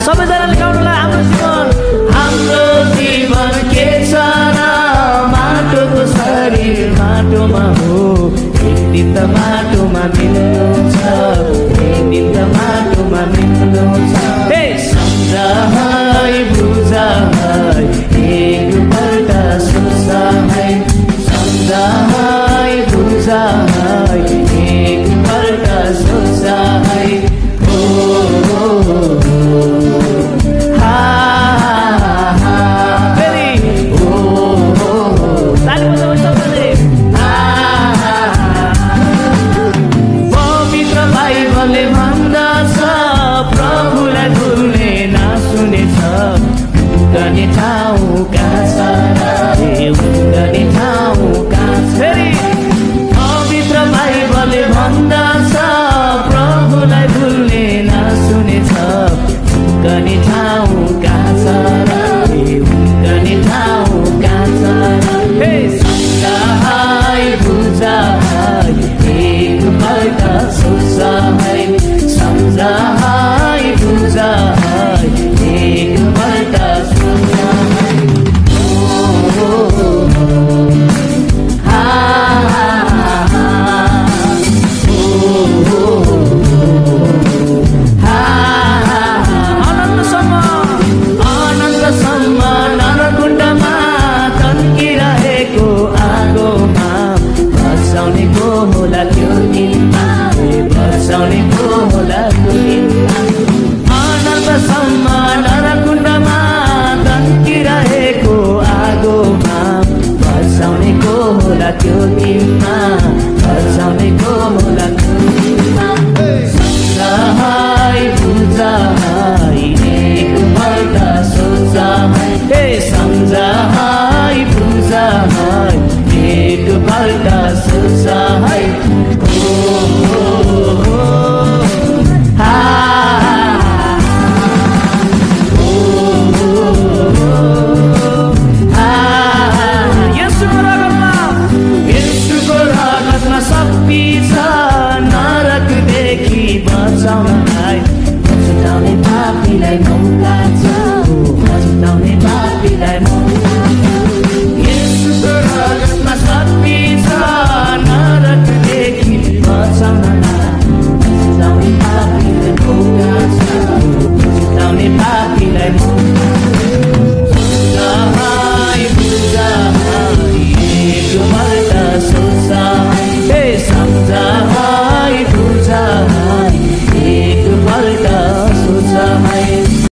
सबैजनाले गाउनुलाई हाम्रो जीवन के छ र माटोको शरीर माटोमा हो एक दिन त माटोमा मिल्नु छ एक दिन त माटोमा मिल्नु छ हे सम्झ है बुझ है एकपल्ट सोच है सम्झ है बुझ है एकपल्ट सोच है